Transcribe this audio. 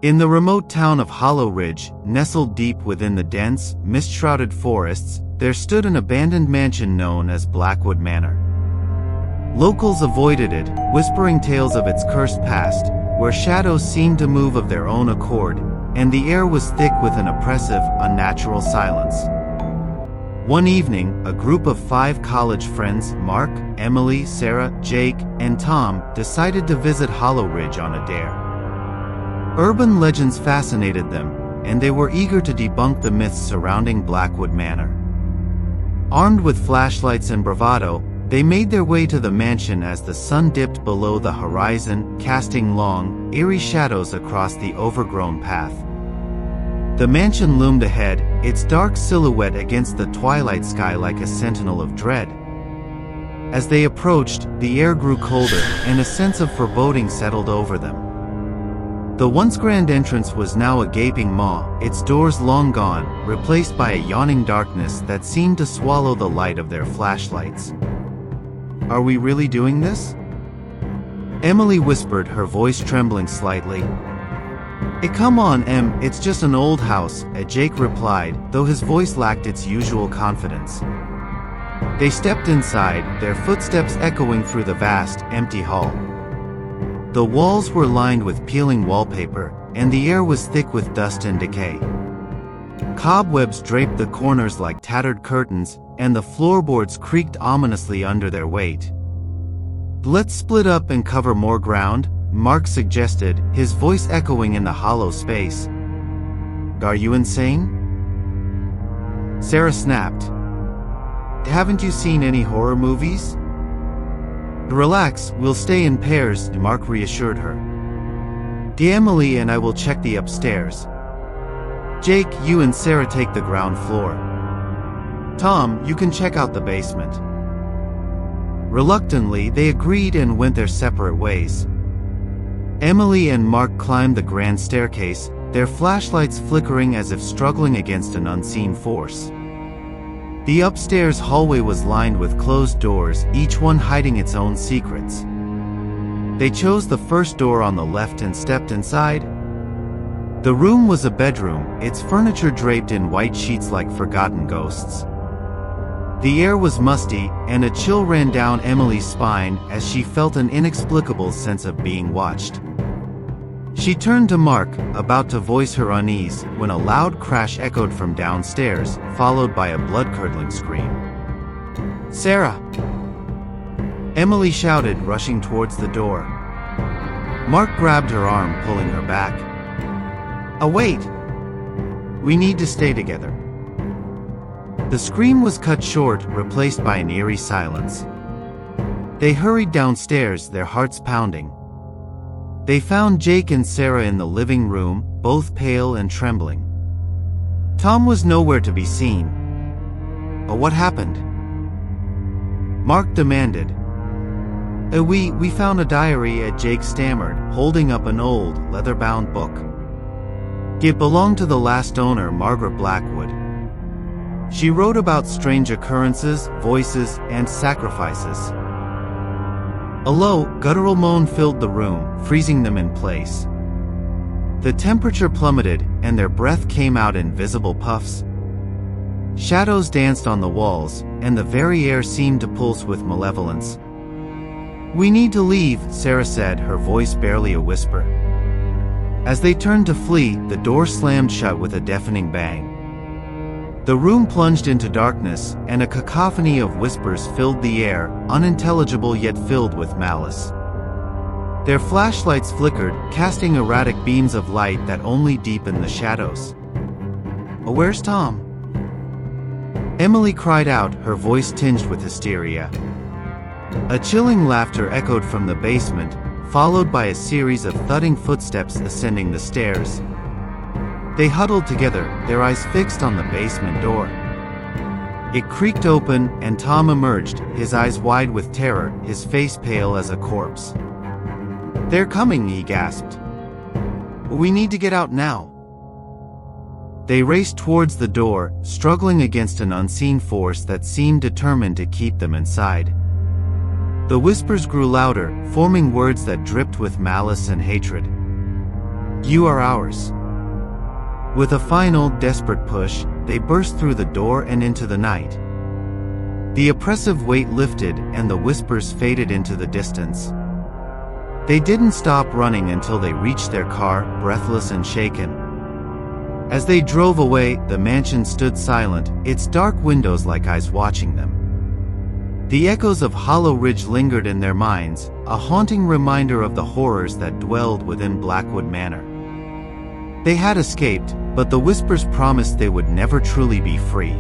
In the remote town of Hollow Ridge, nestled deep within the dense, mist-shrouded forests, there stood an abandoned mansion known as Blackwood Manor. Locals avoided it, whispering tales of its cursed past, where shadows seemed to move of their own accord, and the air was thick with an oppressive, unnatural silence. One evening, a group of 5 college friends, Mark, Emily, Sarah, Jake, and Tom, decided to visit Hollow Ridge on a dare. Urban legends fascinated them, and they were eager to debunk the myths surrounding Blackwood Manor. Armed with flashlights and bravado, they made their way to the mansion as the sun dipped below the horizon, casting long, eerie shadows across the overgrown path. The mansion loomed ahead, its dark silhouette against the twilight sky like a sentinel of dread. As they approached, the air grew colder, and a sense of foreboding settled over them. The once grand entrance was now a gaping maw, its doors long gone, replaced by a yawning darkness that seemed to swallow the light of their flashlights. "Are we really doing this?" Emily whispered, her voice trembling slightly. Come on, Em, it's just an old house," Jake replied, though his voice lacked its usual confidence. They stepped inside, their footsteps echoing through the vast, empty hall. The walls were lined with peeling wallpaper, and the air was thick with dust and decay. Cobwebs draped the corners like tattered curtains, and the floorboards creaked ominously under their weight. "Let's split up and cover more ground," Mark suggested, his voice echoing in the hollow space. "Are you insane?" Sarah snapped. "Haven't you seen any horror movies?" "Relax, we'll stay in pairs," Mark reassured her. "Emily and I will check the upstairs. Jake, you and Sarah take the ground floor. Tom, you can check out the basement." Reluctantly, they agreed and went their separate ways. Emily and Mark climbed the grand staircase, their flashlights flickering as if struggling against an unseen force. The upstairs hallway was lined with closed doors, each one hiding its own secrets. They chose the first door on the left and stepped inside. The room was a bedroom, its furniture draped in white sheets like forgotten ghosts. The air was musty, and a chill ran down Emily's spine as she felt an inexplicable sense of being watched. She turned to Mark, about to voice her unease, when a loud crash echoed from downstairs, followed by a blood-curdling scream. "Sarah!" Emily shouted, rushing towards the door. Mark grabbed her arm, pulling her back. Wait! We need to stay together." The scream was cut short, replaced by an eerie silence. They hurried downstairs, their hearts pounding. They found Jake and Sarah in the living room, both pale and trembling. Tom was nowhere to be seen. "What happened?" Mark demanded. We found a diary," Jake stammered, holding up an old, leather-bound book. It belonged to the last owner, Margaret Blackwood. She wrote about strange occurrences, voices, and sacrifices. A low, guttural moan filled the room, freezing them in place. The temperature plummeted, and their breath came out in visible puffs. Shadows danced on the walls, and the very air seemed to pulse with malevolence. "We need to leave," Sarah said, her voice barely a whisper. As they turned to flee, the door slammed shut with a deafening bang. The room plunged into darkness, and a cacophony of whispers filled the air, unintelligible yet filled with malice. Their flashlights flickered, casting erratic beams of light that only deepened the shadows. "Where's Tom?" Emily cried out, her voice tinged with hysteria. A chilling laughter echoed from the basement, followed by a series of thudding footsteps ascending the stairs. They huddled together, their eyes fixed on the basement door. It creaked open, and Tom emerged, his eyes wide with terror, his face pale as a corpse. "They're coming," he gasped. "We need to get out now." They raced towards the door, struggling against an unseen force that seemed determined to keep them inside. The whispers grew louder, forming words that dripped with malice and hatred. You are ours." With a final, desperate push, they burst through the door and into the night. The oppressive weight lifted, and the whispers faded into the distance. They didn't stop running until they reached their car, breathless and shaken. As they drove away, the mansion stood silent, its dark windows like eyes watching them. The echoes of Hollow Ridge lingered in their minds, a haunting reminder of the horrors that dwelled within Blackwood Manor. They had escaped, but the whispers promised they would never truly be free.